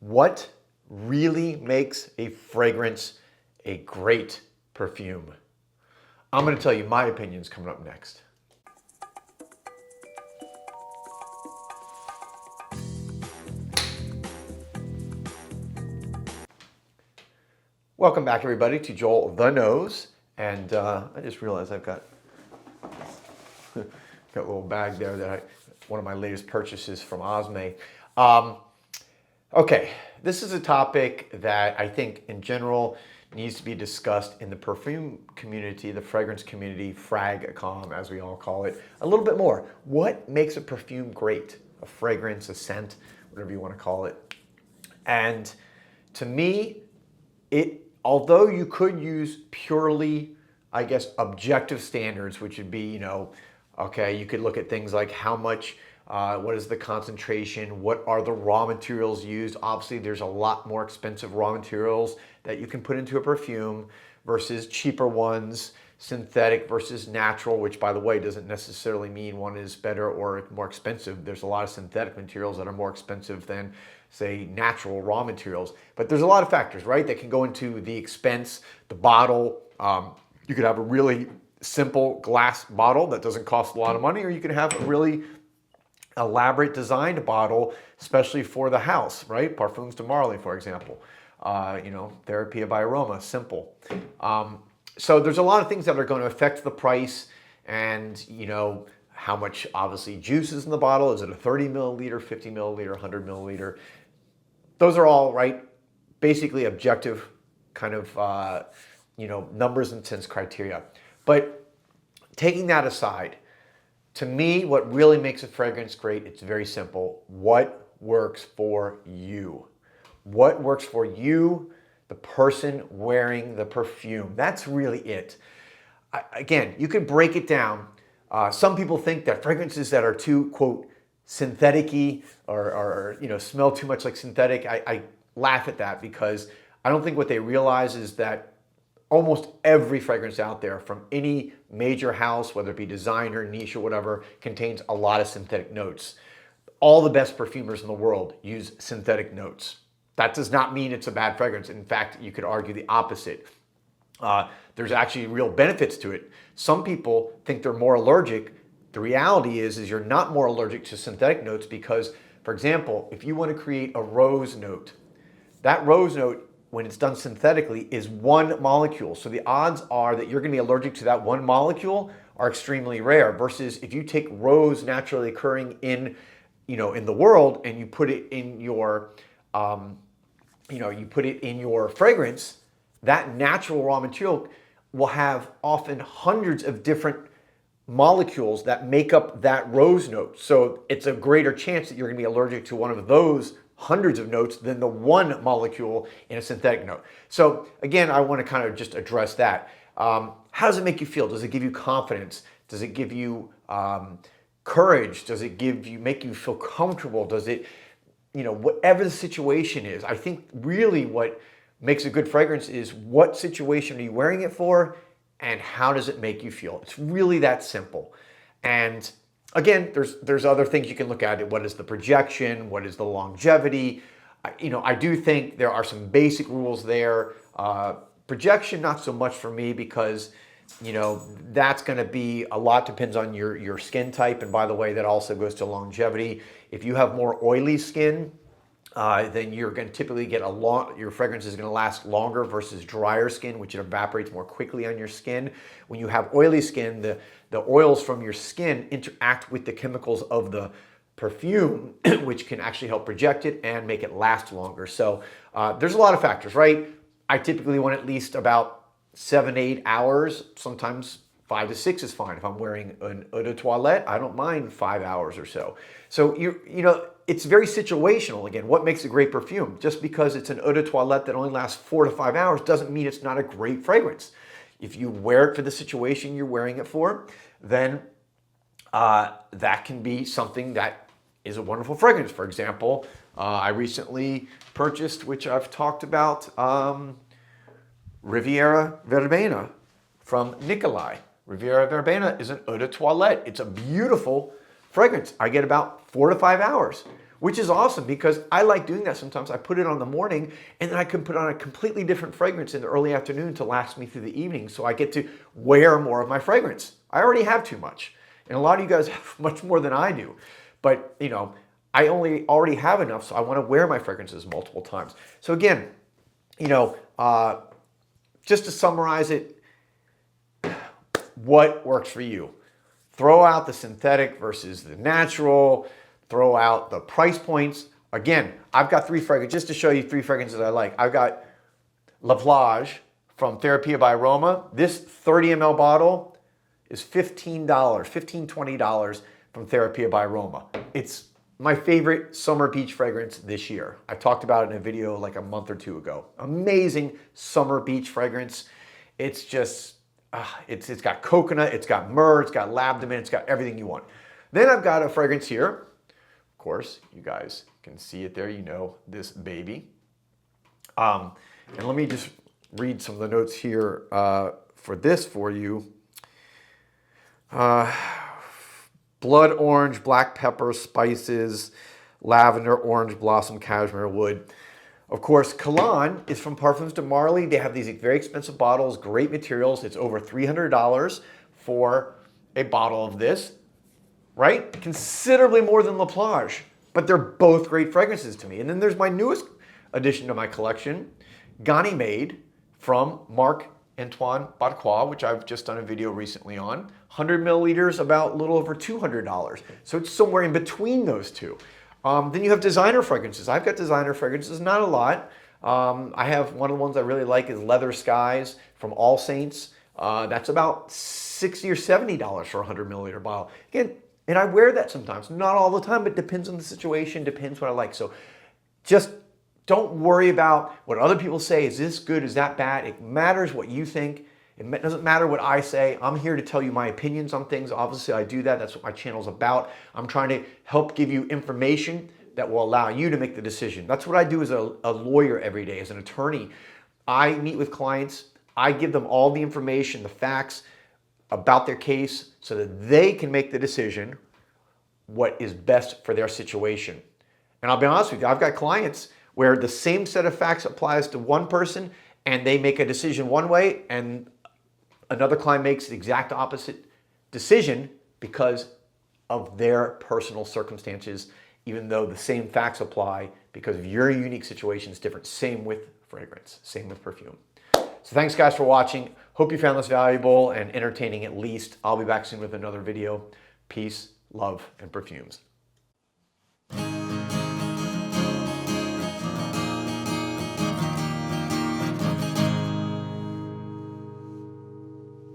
What really makes a fragrance a great perfume? I'm going to tell you my opinions coming up next. Welcome back, everybody, to Joel the Nose. And I just realized I've got a little bag there that one of my latest purchases from Osme. Okay, this is a topic that I think in general needs to be discussed in the perfume community, the fragrance community, frag-com as we all call it, a little bit more. What makes a perfume great? A fragrance, a scent, whatever you want to call it. And to me, although you could use purely, I guess, objective standards, which would be, okay, you could look at things like how much, what is the concentration, what are the raw materials used. Obviously, there's a lot more expensive raw materials that you can put into a perfume versus cheaper ones, synthetic versus natural, which, by the way, doesn't necessarily mean one is better or more expensive. There's a lot of synthetic materials that are more expensive than, say, natural raw materials. But there's a lot of factors, right, that can go into the expense, the bottle. You could have a really simple glass bottle that doesn't cost a lot of money, or you can have a really elaborate designed bottle, especially for the house, right? Parfums de Marly, for example. Therapia by Aroma, simple. So there's a lot of things that are going to affect the price and, how much, obviously, juice is in the bottle. Is it a 30 milliliter, 50 milliliter, 100 milliliter? Those are all, right, basically objective kind of, numbers and sense criteria. But taking that aside, to me, what really makes a fragrance great, it's very simple. What works for you? What works for you, the person wearing the perfume? That's really it. Again, you could break it down. Some people think that fragrances that are too, quote, synthetic-y or smell too much like synthetic. I laugh at that because I don't think what they realize is that almost every fragrance out there from any major house, whether it be designer, niche, or whatever, contains a lot of synthetic notes. All the best perfumers in the world use synthetic notes. That does not mean it's a bad fragrance. In fact, you could argue the opposite. There's actually real benefits to it. Some people think they're more allergic. The reality is you're not more allergic to synthetic notes because, for example, if you want to create a rose note, that rose note, when it's done synthetically, is one molecule. So the odds are that you're going to be allergic to that one molecule are extremely rare. Versus if you take rose naturally occurring in the world and you put it in your, fragrance, that natural raw material will have often hundreds of different molecules that make up that rose note. So it's a greater chance that you're going to be allergic to one of those hundreds of notes than the one molecule in a synthetic note. So again, I want to kind of just address that. How does it make you feel? Does it give you confidence? Does it give you courage? Does it make you feel comfortable? Does it, whatever the situation is, I think really what makes a good fragrance is what situation are you wearing it for and how does it make you feel? It's really that simple. And again, there's other things you can look at. What is the projection? What is the longevity? I do think there are some basic rules there. Projection, not so much for me because, that's going to be a lot depends on your skin type. And by the way, that also goes to longevity. If you have more oily skin, then you're going to typically get your fragrance is going to last longer versus drier skin, which evaporates more quickly on your skin. When you have oily skin, the oils from your skin interact with the chemicals of the perfume, which can actually help project it and make it last longer. So there's a lot of factors, right? I typically want at least about 7 to 8 hours. Sometimes 5 to 6 is fine. If I'm wearing an eau de toilette, I don't mind 5 hours or so. So it's very situational. Again, what makes a great perfume? Just because it's an eau de toilette that only lasts 4 to 5 hours doesn't mean it's not a great fragrance. If you wear it for the situation you're wearing it for, then that can be something that is a wonderful fragrance. For example, I recently purchased, which I've talked about, Riviera Verbena from Nicolai. Riviera Verbena is an eau de toilette. It's a beautiful fragrance. I get about 4 to 5 hours. which is awesome because I like doing that sometimes. I put it on in the morning and then I can put on a completely different fragrance in the early afternoon to last me through the evening, so I get to wear more of my fragrance. I already have too much, and a lot of you guys have much more than I do, but you know, I already have enough, so I want to wear my fragrances multiple times. So again, you know, just to summarize it, what works for you? Throw out the synthetic versus the natural, throw out the price points. Again, I've got 3 fragrances, just to show you 3 fragrances I like. I've got La Plage from Therapia by Aroma. This 30 ml bottle is $15, $20 from Therapia by Aroma. It's my favorite summer beach fragrance this year. I talked about it in a video like a month or 2 ago. Amazing summer beach fragrance. It's just, it's got coconut, it's got myrrh, it's got labdanum, it's got everything you want. Then I've got a fragrance here. Of course, you guys can see it there, you know, this baby. And let me just read some of the notes here for this for you. Blood orange, black pepper, spices, lavender, orange blossom, cashmere wood. Of course, Cologne is from Parfums de Marly. They have these very expensive bottles, great materials. It's over $300 for a bottle of this, right? Considerably more than La Plage, but they're both great fragrances to me. And then there's my newest addition to my collection, Ganymede from Marc Antoine Barquois, which I've just done a video recently on. 100 milliliters, about a little over $200. So it's somewhere in between those two. Then you have designer fragrances. I've got designer fragrances, not a lot. I have one of the ones I really like is Leather Skies from All Saints. That's about $60 or $70 for a 100 milliliter bottle. Again, and I wear that sometimes, not all the time, but depends on the situation, depends what I like. So just don't worry about what other people say. Is this good? Is that bad? It matters what you think. It doesn't matter what I say. I'm here to tell you my opinions on things. Obviously, I do that. That's what my channel's about. I'm trying to help give you information that will allow you to make the decision. That's what I do as a lawyer every day, as an attorney. I meet with clients. I give them all the information, the facts about their case so that they can make the decision what is best for their situation. And I'll be honest with you, I've got clients where the same set of facts applies to one person and they make a decision one way, and another client makes the exact opposite decision because of their personal circumstances, even though the same facts apply because of your unique situation is different. Same with fragrance, same with perfume. So thanks guys for watching. Hope you found this valuable and entertaining at least. I'll be back soon with another video. Peace, love, and perfumes.